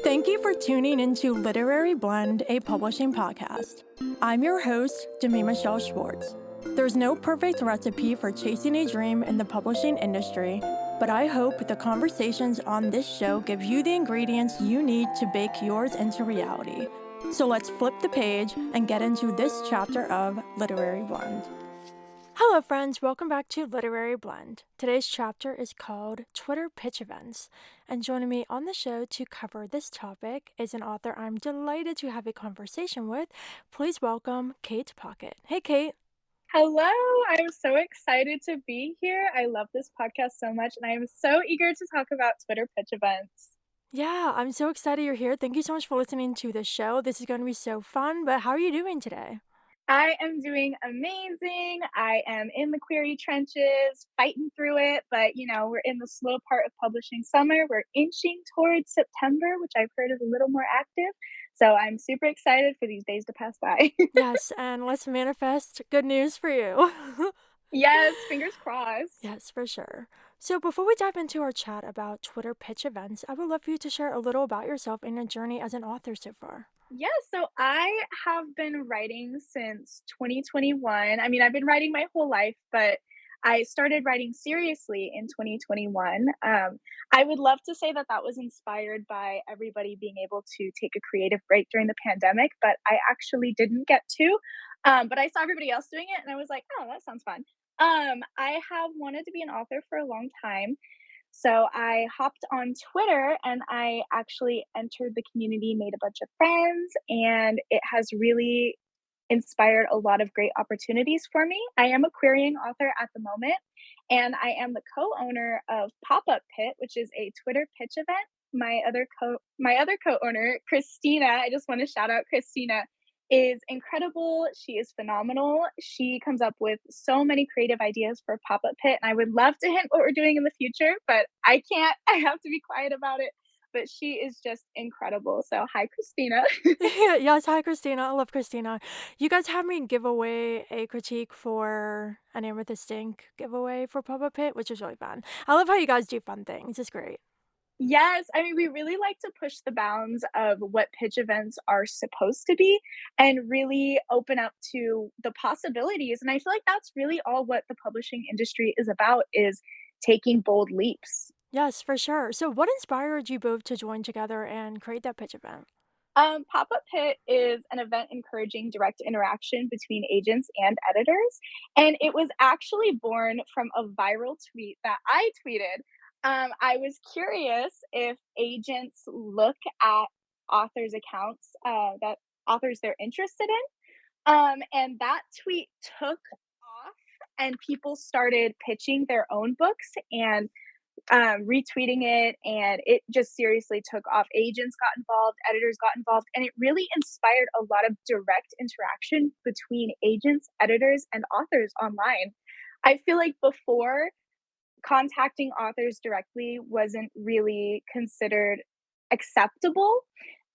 Thank you for tuning into Literary Blend, a publishing podcast. I'm your host, Demi Michelle Schwartz. There's no perfect recipe for chasing a dream in the publishing industry, but I hope the conversations on this show give you the ingredients you need to bake yours into reality. So let's flip the page and get into this chapter of Literary Blend. Hello friends, welcome back to Literary Blend. Today's chapter is called Twitter Pitch Events, and joining me on the show to cover this topic is an author I'm delighted to have a conversation with. Please welcome Kate Pockett. Hey Kate. Hello, I'm so excited to be here. I love this podcast so much, and I am so eager to talk about Twitter pitch events. Yeah, I'm so excited you're here. Thank you so much for listening to the show. This is going to be so fun, but how are you doing today? I am doing amazing. I am in the query trenches, fighting through it, but we're in the slow part of publishing summer. We're inching towards September, which I've heard is a little more active. So I'm super excited for these days to pass by. Yes, and let's manifest good news for you. Yes, fingers crossed. Yes, for sure. So before we dive into our chat about Twitter pitch events, I would love for you to share a little about yourself and your journey as an author so far. Yeah, so I have been writing since 2021. I mean, I've been writing my whole life, but I started writing seriously in 2021. I would love to say that that was inspired by everybody being able to take a creative break during the pandemic, but I actually didn't get to. But I saw everybody else doing it and I was like, oh, that sounds fun. I have wanted to be an author for a long time. So I hopped on Twitter and I actually entered the community, made a bunch of friends, and it has really inspired a lot of great opportunities for me. I am a querying author at the moment, and I am the co-owner of Pockett, which is a Twitter pitch event. My other co-owner, Christina, I just want to shout out Christina, is incredible. She is phenomenal. She comes up with so many creative ideas for Pop-Up Pit, and I would love to hint what we're doing in the future, but I can't. I have to be quiet about it. But she is just incredible. So hi, Christina. Yes, hi Christina. I love Christina. You guys had me give away a critique for an Amethyst Ink giveaway for Pop Up Pit, which is really fun. I love how you guys do fun things. It's great. Yes, I mean, we really like to push the bounds of what pitch events are supposed to be and really open up to the possibilities. And I feel like that's really all what the publishing industry is about is taking bold leaps. Yes, for sure. So what inspired you both to join together and create that pitch event? Pop-Up Pit is an event encouraging direct interaction between agents and editors. And it was actually born from a viral tweet that I tweeted. I was curious if agents look at authors' accounts that authors they're interested in. And that tweet took off, and people started pitching their own books and retweeting it, and it just seriously took off. Agents got involved, editors got involved, and it really inspired a lot of direct interaction between agents, editors, and authors online. I feel like before, contacting authors directly wasn't really considered acceptable.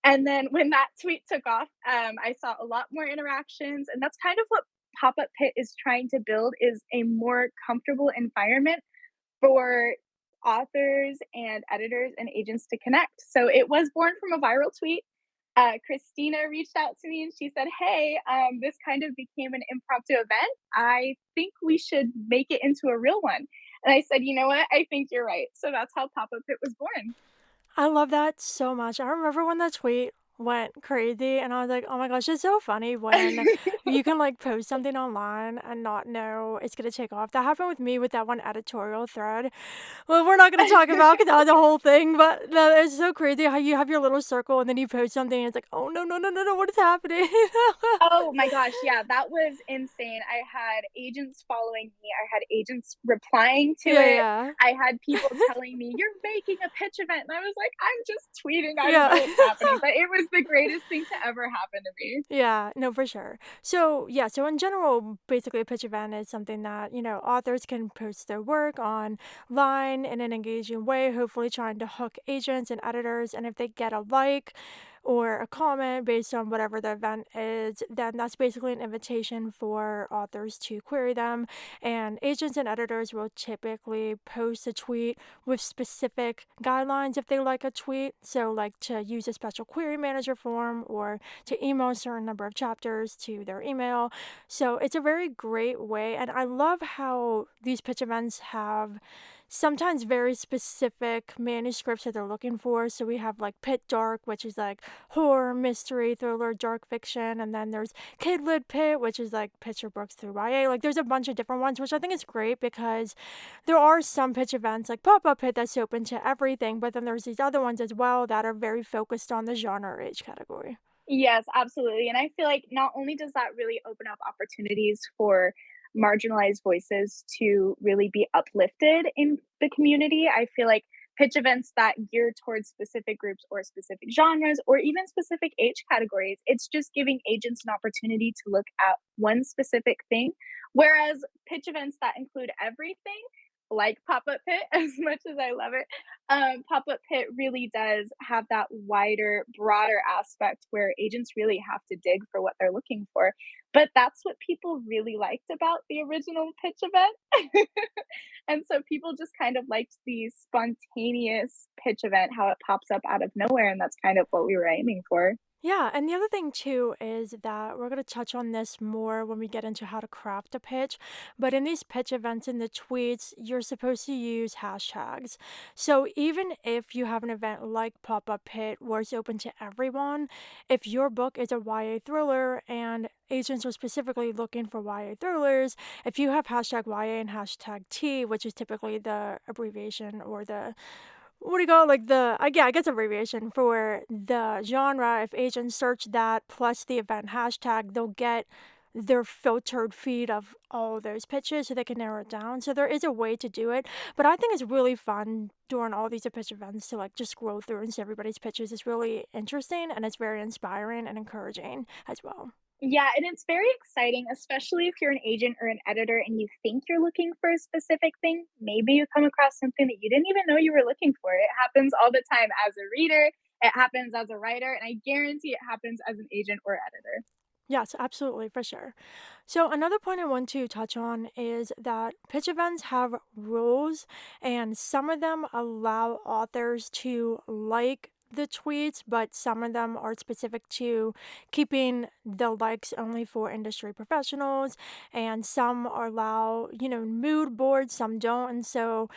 And then when that tweet took off, I saw a lot more interactions, and that's kind of what Pop-Up Pit is trying to build is a more comfortable environment for authors and editors and agents to connect. So it was born from a viral tweet. Christina reached out to me and she said, hey, this kind of became an impromptu event. I think we should make it into a real one. And I said, you know what? I think you're right. So that's how Pop Up Pit was born. I love that so much. I remember when that tweet went crazy and I was like, oh my gosh, it's so funny when you can like post something online and not know it's going to take off. That happened with me with that one editorial thread. Well, we're not going to talk about the whole thing, but no, it's so crazy how you have your little circle and then you post something and it's like, oh no, no, no, no, no, what is happening? Oh my gosh, yeah, that was insane. I had agents following me. I had agents replying to it. Yeah. I had people telling me, "You're making a pitch event." And I was like, "I'm just tweeting. I Yeah. don't know what's happening." But it was the greatest thing to ever happen to me. Yeah, no, for sure. So, yeah, so in general, basically a pitch event is something that, authors can post their work online in an engaging way, hopefully trying to hook agents and editors. And if they get a like or a comment based on whatever the event is, then that's basically an invitation for authors to query them. And agents and editors will typically post a tweet with specific guidelines if they like a tweet. So, like to use a special query manager form or to email a certain number of chapters to their email. So, it's a very great way. And I love how these pitch events have sometimes very specific manuscripts that they're looking for. So we have like Pit Dark, which is like horror, mystery, thriller, dark fiction, and then there's Kid Lit Pit, which is like picture books through YA. Like there's a bunch of different ones, which I think is great because there are some pitch events like Pop Up Pit that's open to everything, but then there's these other ones as well that are very focused on the genre or age category. Yes, absolutely. And I feel like not only does that really open up opportunities for marginalized voices to really be uplifted in the community, I feel like pitch events that gear towards specific groups or specific genres or even specific age categories, it's just giving agents an opportunity to look at one specific thing. Whereas pitch events that include everything, like Pop Up Pit, as much as I love it, Pop Up Pit really does have that wider, broader aspect where agents really have to dig for what they're looking for. But that's what people really liked about the original pitch event. And so people just kind of liked the spontaneous pitch event, how it pops up out of nowhere. And that's kind of what we were aiming for. Yeah, and the other thing too is that we're going to touch on this more when we get into how to craft a pitch. But in these pitch events in the tweets, you're supposed to use hashtags. So even if you have an event like Pop Up Pit where it's open to everyone, if your book is a YA thriller and agents are specifically looking for YA thrillers, if you have hashtag YA and hashtag T, which is typically the abbreviation or the what do you call it? Like yeah, I guess abbreviation for the genre. If agents search that plus the event hashtag, they'll get their filtered feed of all those pitches so they can narrow it down. So there is a way to do it. But I think it's really fun during all these pitch events to like just scroll through and see everybody's pitches. It's really interesting and it's very inspiring and encouraging as well. Yeah, and it's very exciting, especially if you're an agent or an editor and you think you're looking for a specific thing. Maybe you come across something that you didn't even know you were looking for. It happens all the time as a reader, it happens as a writer, and I guarantee it happens as an agent or editor. Yes, absolutely, for sure. So, another point I want to touch on is that pitch events have rules, and some of them allow authors to like the tweets, but some of them are specific to keeping the likes only for industry professionals, and some allow, mood boards, some don't. And so,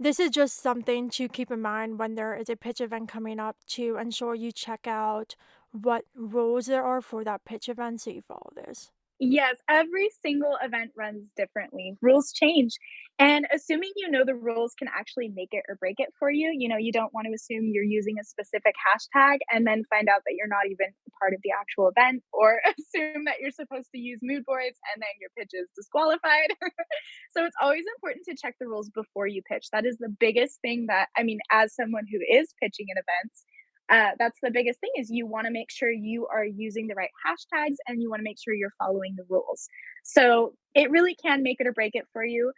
this is just something to keep in mind when there is a pitch event coming up to ensure you check out what rules there are for that pitch event so you follow this. Yes, every single event runs differently. Rules change. And assuming you know the rules can actually make it or break it for you, you don't want to assume you're using a specific hashtag and then find out that you're not even part of the actual event, or assume that you're supposed to use mood boards and then your pitch is disqualified. So it's always important to check the rules before you pitch. That is the biggest thing that, I mean, as someone who is pitching in events, that's the biggest thing is you want to make sure you are using the right hashtags and you want to make sure you're following the rules. So it really can make it or break it for you.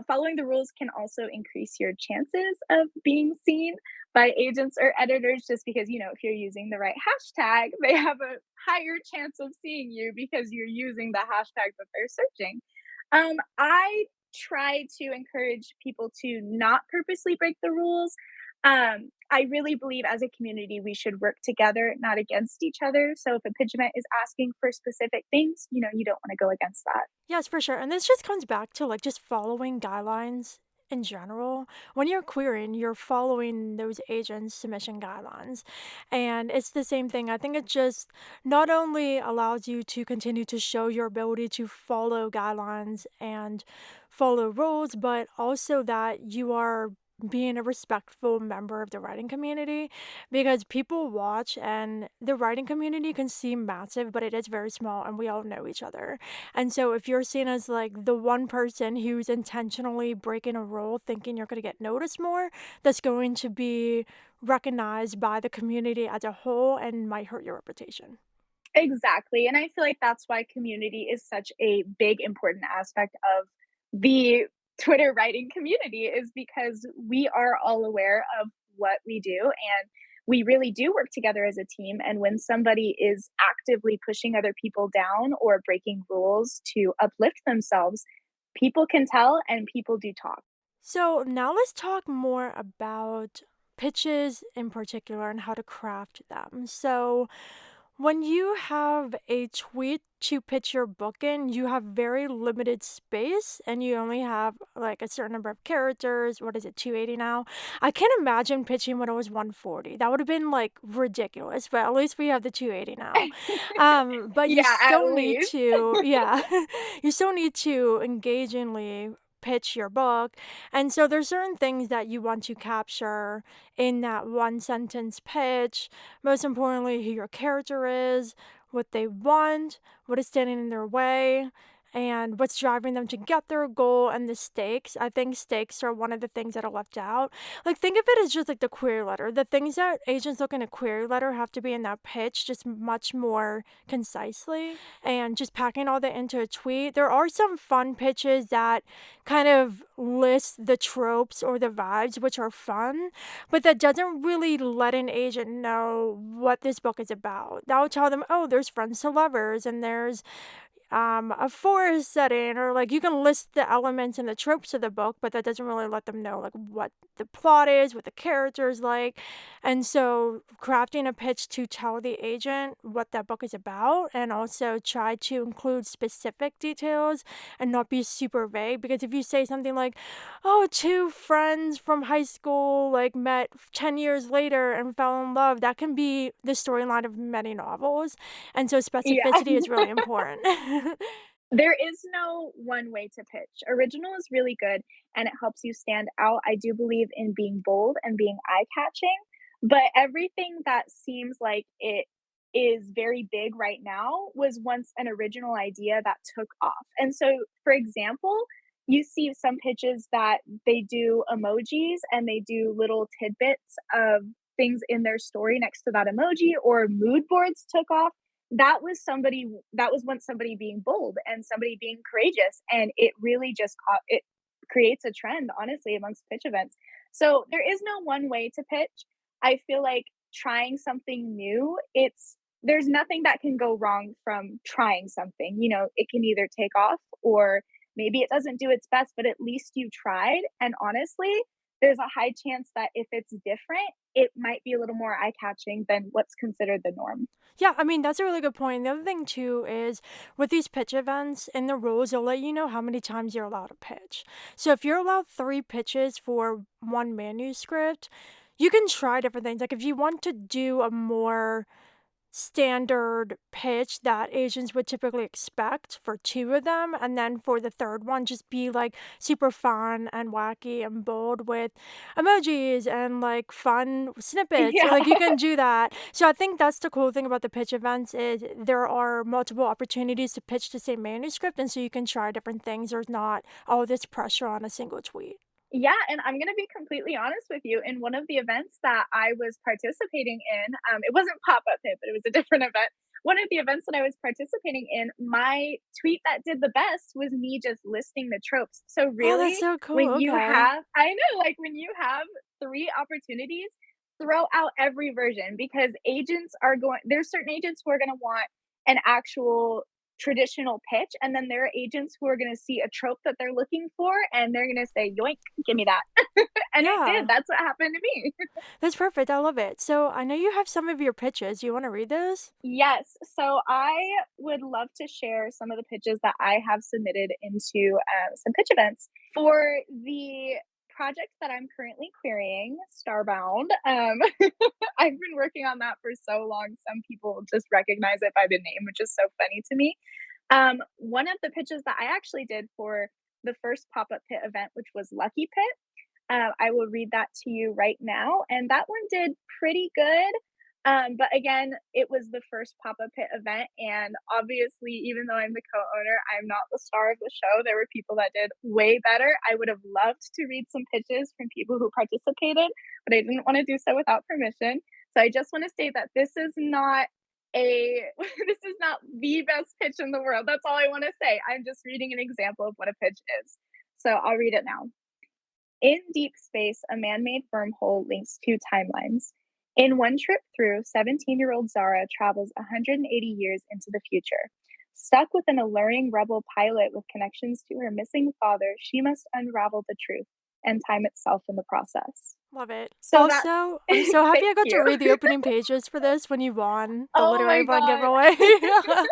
Following the rules can also increase your chances of being seen by agents or editors just because, if you're using the right hashtag, they have a higher chance of seeing you because you're using the hashtag that they're searching. I try to encourage people to not purposely break the rules. I really believe as a community, we should work together, not against each other. So if a pitch event is asking for specific things, you don't want to go against that. Yes, for sure. And this just comes back to like just following guidelines in general. When you're querying, you're following those agents' submission guidelines. And it's the same thing. I think it just not only allows you to continue to show your ability to follow guidelines and follow rules, but also that you are being a respectful member of the writing community because people watch and the writing community can seem massive, but it is very small and we all know each other. And so if you're seen as like the one person who's intentionally breaking a rule thinking you're going to get noticed more, that's going to be recognized by the community as a whole and might hurt your reputation. Exactly. And I feel like that's why community is such a big, important aspect of the Twitter writing community, is because we are all aware of what we do and we really do work together as a team. And when somebody is actively pushing other people down or breaking rules to uplift themselves, people can tell and people do talk. So now let's talk more about pitches in particular and how to craft them. So when you have a tweet to pitch your book in, you have very limited space and you only have like a certain number of characters. What is it, 280 now? I can't imagine pitching when it was 140. That would have been like ridiculous, but at least we have the 280 now. But you Yeah, at still need least. to, yeah, you still need to engagingly pitch your book. And so there's certain things that you want to capture in that one sentence pitch. Most importantly, who your character is, what they want, what is standing in their way, and what's driving them to get their goal, and the stakes. I think stakes are one of the things that are left out. Like, think of it as just like the query letter. The things that agents look in a query letter have to be in that pitch just much more concisely, and just packing all that into a tweet. There are some fun pitches that kind of list the tropes or the vibes, which are fun, but that doesn't really let an agent know what this book is about. That would tell them, oh, there's friends to lovers and there's a forest setting, or like you can list the elements and the tropes of the book, but that doesn't really let them know like what the plot is, what the characters like. And so crafting a pitch to tell the agent what that book is about, and also try to include specific details and not be super vague, because if you say something like, oh, two friends from high school like met 10 years later and fell in love, that can be the storyline of many novels, and so Yeah. specificity is really important. There is no one way to pitch. Original is really good and it helps you stand out. I do believe in being bold and being eye catching, but everything that seems like it is very big right now was once an original idea that took off. And so, for example, you see some pitches that they do emojis and they do little tidbits of things in their story next to that emoji, or mood boards took off. That was once somebody being bold and somebody being courageous, and it really just caught it creates a trend, honestly, amongst pitch events. So there is no one way to pitch. I feel like trying something new, it's there's nothing that can go wrong from trying something. You know, it can either take off or maybe it doesn't do its best, but at least you tried. And honestly, there's a high chance that if it's different, it might be a little more eye catching than what's considered the norm. Yeah, I mean, that's a really good point. The other thing, too, is with these pitch events in the rules, they'll let you know how many times you're allowed to pitch. So if you're allowed 3 pitches for one manuscript, you can try different things. Like if you want to do a more standard pitch that Asians would typically expect for 2 of them, and then for the 3rd one, just be, like, super fun and wacky and bold with emojis and, like, fun snippets, Yeah. like, you can do that. So I think that's the cool thing about the pitch events is there are multiple opportunities to pitch the same manuscript, and so you can try different things. There's not all this pressure on a single tweet. Yeah, and I'm gonna be completely honest with you. In one of the events that I was participating in, it wasn't Pop-Up Hit, but it was a different event. One of the events that I was participating in, my tweet that did the best was me just listing the tropes. So Oh, that's really, so cool, when you okay. have I know, like, when you have 3 opportunities, throw out every version, because agents are going there's certain agents who are gonna want an actual traditional pitch, and then there are agents who are going to see a trope that they're looking for and they're going to say yoink, give me that. And it did. Yeah, That's what happened to me. that's perfect, I love it. So I know you have some of your pitches. You wanna read those? Yes, so I would love to share some of the pitches that I have submitted into some pitch events for the project that I'm currently querying, Starbound. I've been working on that for so long, some people just recognize it by the name, which is so funny to me. One of the pitches that I actually did for the first pop-up pit event, which was Lucky Pit, I will read that to you right now, and that one did pretty good. But again, it was the first pop-up pit event, and obviously, even though I'm the co-owner, I'm not the star of the show. There were people that did way better. I would have loved to read some pitches from people who participated, but I didn't want to do so without permission. So I just want to state that this is not a this is not the best pitch in the world. That's all I want to say. I'm just reading an example of what a pitch is. So I'll read it now. In deep space, a man made wormhole links two timelines. In one trip through, 17-year-old Zara travels 180 years into the future. Stuck with an alluring rebel pilot with connections to her missing father, she must unravel the truth and time itself in the process. Love it. So that's Also, I'm so happy thank I got to you. read the opening pages for this when you won the Oh literary my blend god. giveaway.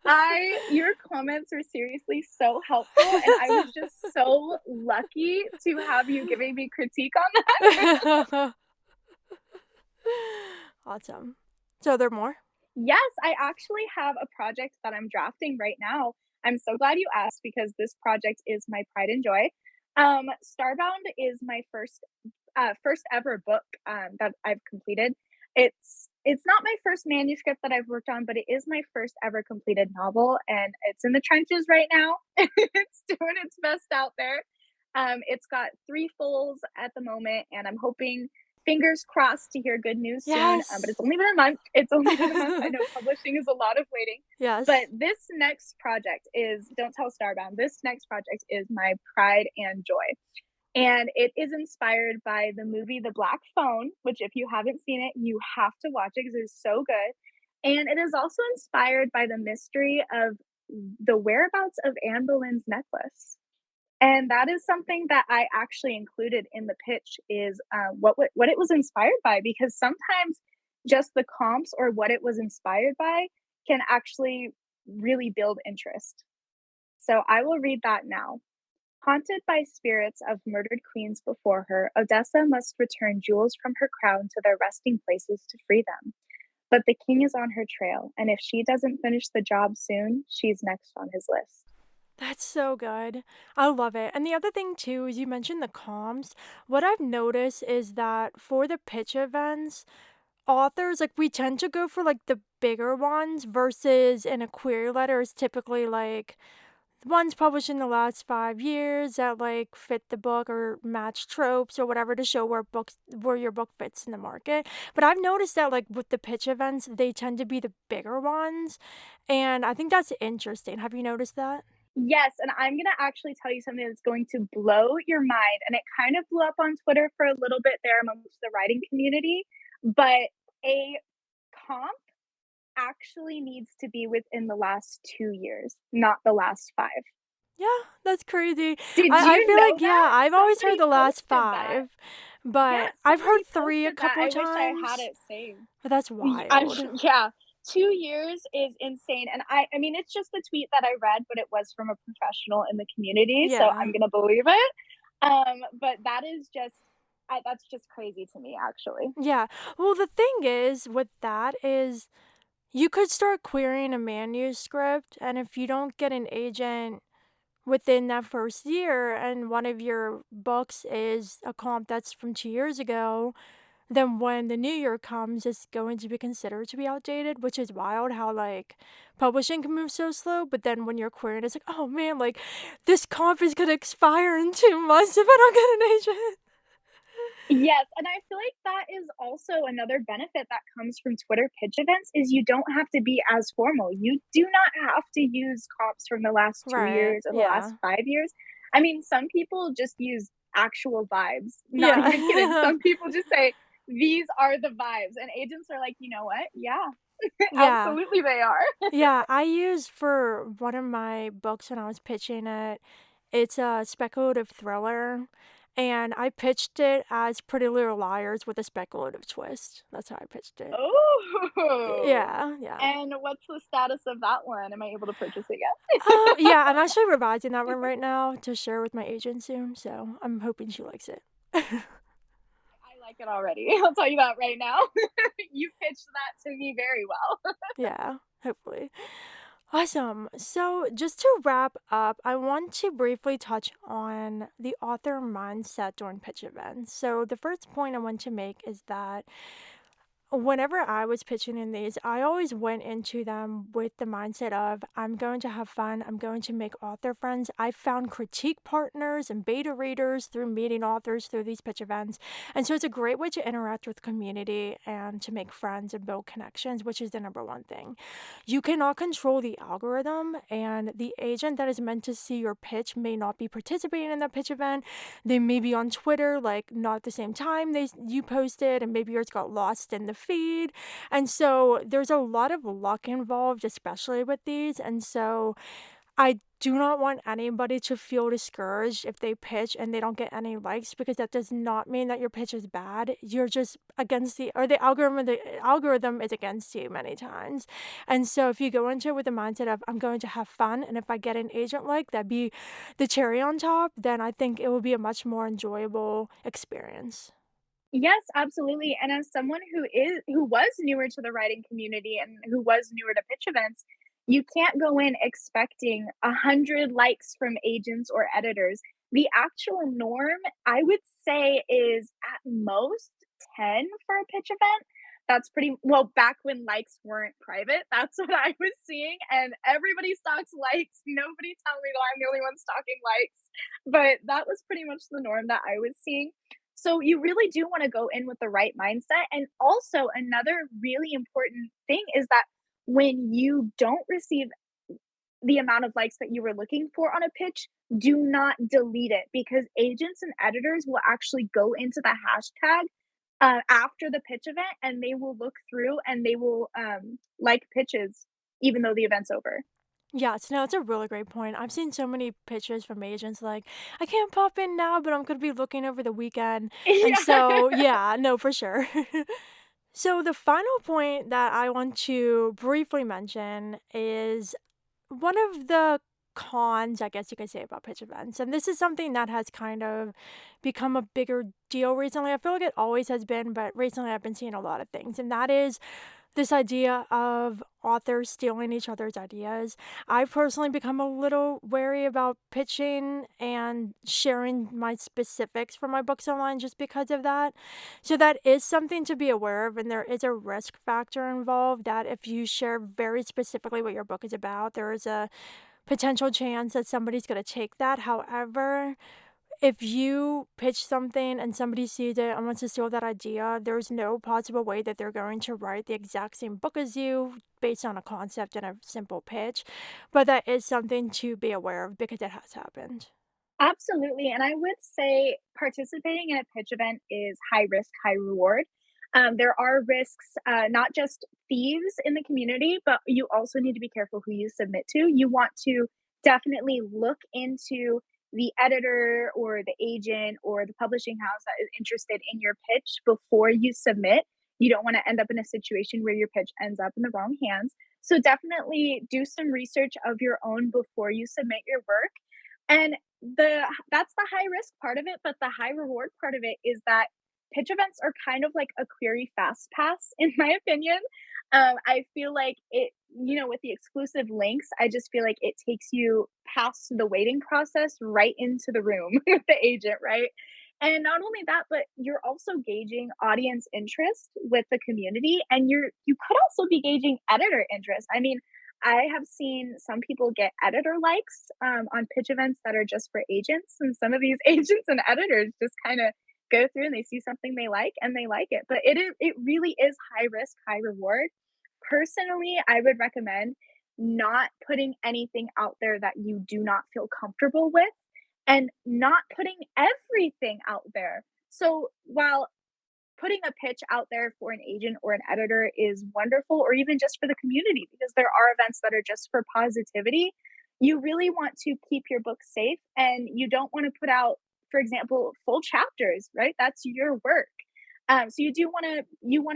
I Your comments were seriously so helpful, and I was just so lucky to have you giving me critique on that. Awesome. So there are more? Yes, I actually have a project that I'm drafting right now. I'm so glad you asked because this project is my pride and joy. Starbound is my first ever book that I've completed. It's not my first manuscript that I've worked on, but it is my first ever completed novel, and it's in the trenches right now. It's doing its best out there. It's got three fulls at the moment, and I'm hoping, fingers crossed, to hear good news soon. But Yes. it's only been a month. It's only been a month. I know publishing is a lot of waiting, but Yes. this next project is, don't tell Starbound. This next project is my pride and joy. And it is inspired by the movie The Black Phone, which, if you haven't seen it, you have to watch it because it's so good. And it is also inspired by the mystery of the whereabouts of Anne Boleyn's necklace. And that is something that I actually included in the pitch is what it was inspired by, because sometimes just the comps or what it was inspired by can actually really build interest. So I will read that now. Haunted by spirits of murdered queens before her, Odessa must return jewels from her crown to their resting places to free them. But the king is on her trail, and if she doesn't finish the job soon, she's next on his list. That's so good. I love it. And the other thing too is you mentioned the comms. What I've noticed is that for the pitch events, authors like we tend to go for like the bigger ones versus in a query letter is typically like ones published in the last 5 years that like fit the book or match tropes or whatever to show where your book fits in the market. But I've noticed that like with the pitch events, they tend to be the bigger ones, and I think that's interesting. Have you noticed that? Yes, and I'm gonna actually tell you something that's going to blow your mind, and it kind of blew up on Twitter for a little bit there amongst the writing community, but a comp actually needs to be within the last 2 years, not the last 5. Yeah, that's crazy. Did I you feel know like, yeah, that? I've always heard Somebody the last posted that. 5, Yeah, but I've heard somebody 3 a posted that. couple I of wish I had times, it saved. but that's I'm wild. yeah, 2 years is insane, and I mean, it's just a tweet that I read, but it was from a professional in the community, so Yeah. I'm gonna believe it. But that is just that's just crazy to me, actually. Yeah. Well, the thing is with that is you could start querying a manuscript, and if you don't get an agent within that first year and one of your books is a comp that's from 2 years ago, then when the new year comes, it's going to be considered to be outdated, which is wild how like publishing can move so slow. But then when you're querying, it's like, oh man, like this comp is gonna expire in 2 months if I don't get an agent. Yes, and I feel like that is also another benefit that comes from Twitter pitch events is you don't have to be as formal. You do not have to use comps from the last 2 Right. years or the last Yeah. 5 years. I mean, some people just use actual vibes. Not even kidding. Yeah. Some people just say, "These are the vibes," and agents are like, "You know what? Yeah, Yeah. absolutely they are." Yeah. I used for one of my books when I was pitching it, it's a speculative thriller. And I pitched it as Pretty Little Liars with a speculative twist. That's how I pitched it. Oh, Yeah, yeah. and what's the status of that one? Am I able to purchase it yet? Yeah, I'm actually revising that one right now to share with my agent soon, so I'm hoping she likes it. I like it already. I'll tell you that right now. You pitched that to me very well. Yeah, hopefully. Awesome. So, just to wrap up, I want to briefly touch on the author mindset during pitch events. So, the first point I want to make is that Whenever I was pitching in these, I always went into them with the mindset of I'm going to have fun, I'm going to make author friends. I found critique partners and beta readers through meeting authors through these pitch events. And so it's a great way to interact with community and to make friends and build connections, which is the number one thing. You cannot control the algorithm, and the agent that is meant to see your pitch may not be participating in that pitch event. They may be on Twitter, like not at the same time you posted, and maybe yours got lost in the feed. And so there's a lot of luck involved, especially with these. And so I do not want anybody to feel discouraged if they pitch and they don't get any likes, because that does not mean that your pitch is bad. You're just against the algorithm is against you many times. And so if you go into it with the mindset of I'm going to have fun, and if I get an agent like that be the cherry on top, then I think it will be a much more enjoyable experience. Yes, absolutely. And as someone who was newer to the writing community and who was newer to pitch events, you can't go in expecting 100 likes from agents or editors. The actual norm, I would say, is at most 10 for a pitch event. That's pretty well back when likes weren't private. That's what I was seeing. And everybody stalks likes. Nobody tell me that I'm the only one stalking likes. But that was pretty much the norm that I was seeing. So you really do want to go in with the right mindset. And also, another really important thing is that when you don't receive the amount of likes that you were looking for on a pitch, do not delete it, because agents and editors will actually go into the hashtag after the pitch event, and they will look through and they will like pitches even though the event's over. Yes, no, it's a really great point. I've seen so many pictures from agents like, I can't pop in now, but I'm going to be looking over the weekend. And Yeah. so, yeah, no, for sure. So, the final point that I want to briefly mention is one of the cons, I guess you could say, about pitch events. And this is something that has kind of become a bigger deal recently. I feel like it always has been, but recently I've been seeing a lot of things. And that is this idea of authors stealing each other's ideas. I've personally become a little wary about pitching and sharing my specifics for my books online just because of that. So that is something to be aware of, and there is a risk factor involved that if you share very specifically what your book is about, there is a potential chance that somebody's going to take that. However, if you pitch something and somebody sees it and wants to steal that idea, there's no possible way that they're going to write the exact same book as you based on a concept and a simple pitch. But that is something to be aware of because it has happened. Absolutely, and I would say participating in a pitch event is high risk, high reward. There are risks, not just thieves in the community, but you also need to be careful who you submit to. You want to definitely look into the editor or the agent or the publishing house that is interested in your pitch before you submit. You don't want to end up in a situation where your pitch ends up in the wrong hands. So definitely do some research of your own before you submit your work. And that's the high risk part of it, but the high reward part of it is that pitch events are kind of like a query fast pass, in my opinion. I feel like with the exclusive links, I just feel like it takes you past the waiting process right into the room with the agent, right? And not only that, but you're also gauging audience interest with the community, and you could also be gauging editor interest. I mean, I have seen some people get editor likes on pitch events that are just for agents, and some of these agents and editors just kind of go through and they see something they like and they like it. But it really is high risk, high reward. Personally, I would recommend not putting anything out there that you do not feel comfortable with, and not putting everything out there. So while putting a pitch out there for an agent or an editor is wonderful, or even just for the community, because there are events that are just for positivity, you really want to keep your book safe, and you don't want to put out, for example, full chapters, right? That's your work. So you want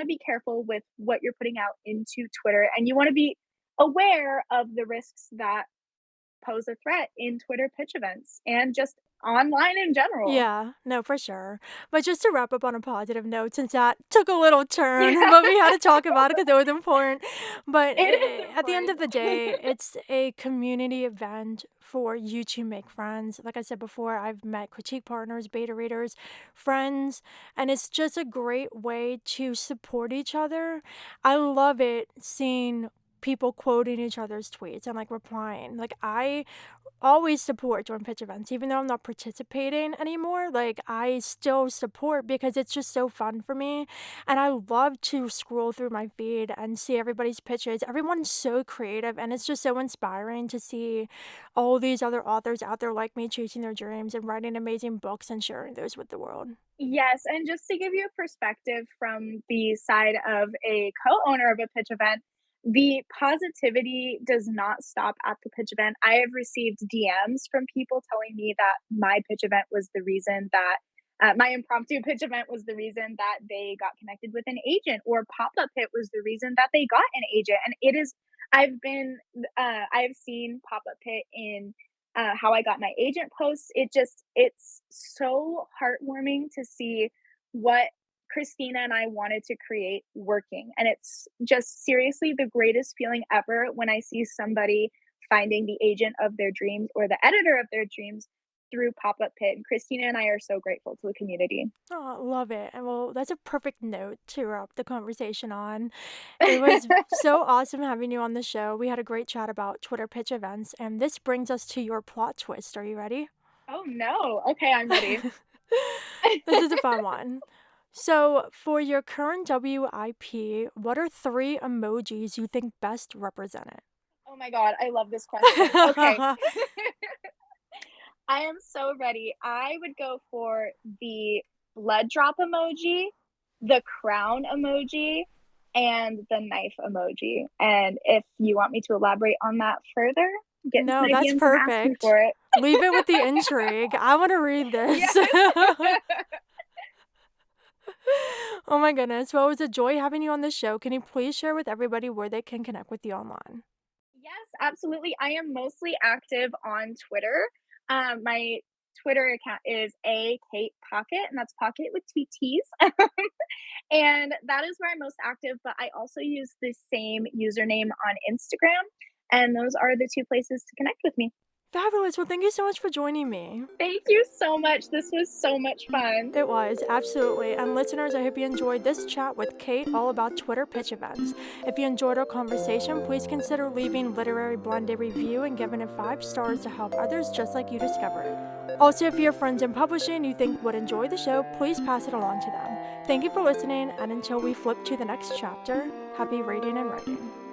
to be careful with what you're putting out into Twitter, and you want to be aware of the risks that pose a threat in Twitter pitch events, and just online in general. Yeah, no, for sure. But just to wrap up on a positive note, since that took a little turn, Yeah, but we had to talk about it because it was important. But it is at the end important. of the day, it's a community event for you to make friends. Like I said before, I've met critique partners, beta readers, friends, and it's just a great way to support each other. I love it seeing people quoting each other's tweets and like replying. Like I always support during pitch events, even though I'm not participating anymore. Like I still support because it's just so fun for me. And I love to scroll through my feed and see everybody's pitches. Everyone's so creative and it's just so inspiring to see all these other authors out there like me chasing their dreams and writing amazing books and sharing those with the world. Yes, and just to give you a perspective from the side of a co-owner of a pitch event, the positivity does not stop at the pitch event. I have received DMs from people telling me that my pitch event was the reason that my impromptu pitch event was the reason that they got connected with an agent, or Pop Up Pit was the reason that they got an agent. And it is, I've been, I've seen Pop Up Pit in how I got my agent posts. It's so heartwarming to see what Christina and I wanted to create working. And it's just seriously the greatest feeling ever when I see somebody finding the agent of their dreams or the editor of their dreams through Pop Up Pit. And Christina and I are so grateful to the community. Oh, love it. And well, that's a perfect note to wrap the conversation on. It was so awesome having you on the show. We had a great chat about Twitter pitch events, and this brings us to your plot twist. Are you ready? Oh no. Okay, I'm ready. This is a fun one. So, for your current WIP, what are three emojis you think best represent it? Oh my god, I love this question. Okay. I am so ready. I would go for the blood drop emoji, the crown emoji, and the knife emoji. And if you want me to elaborate on that further, get into No, my that's DMs and ask me perfect. for it. Leave it with the intrigue. I want to read this. Yes. Oh my goodness. Well, it was a joy having you on the show. Can you please share with everybody where they can connect with you online? Yes, absolutely. I am mostly active on Twitter. My Twitter account is a Kate Pocket, and that's Pocket with two T's. And that is where I'm most active. But I also use the same username on Instagram, and those are the two places to connect with me. Fabulous. Well, thank you so much for joining me. Thank you so much. This was so much fun. It was, absolutely. And listeners, I hope you enjoyed this chat with Kate all about Twitter pitch events. If you enjoyed our conversation, please consider leaving Literary Blend a review and giving it 5 stars to help others just like you discover it. Also, if you have friends in publishing you think would enjoy the show, please pass it along to them. Thank you for listening, and until we flip to the next chapter, happy reading and writing.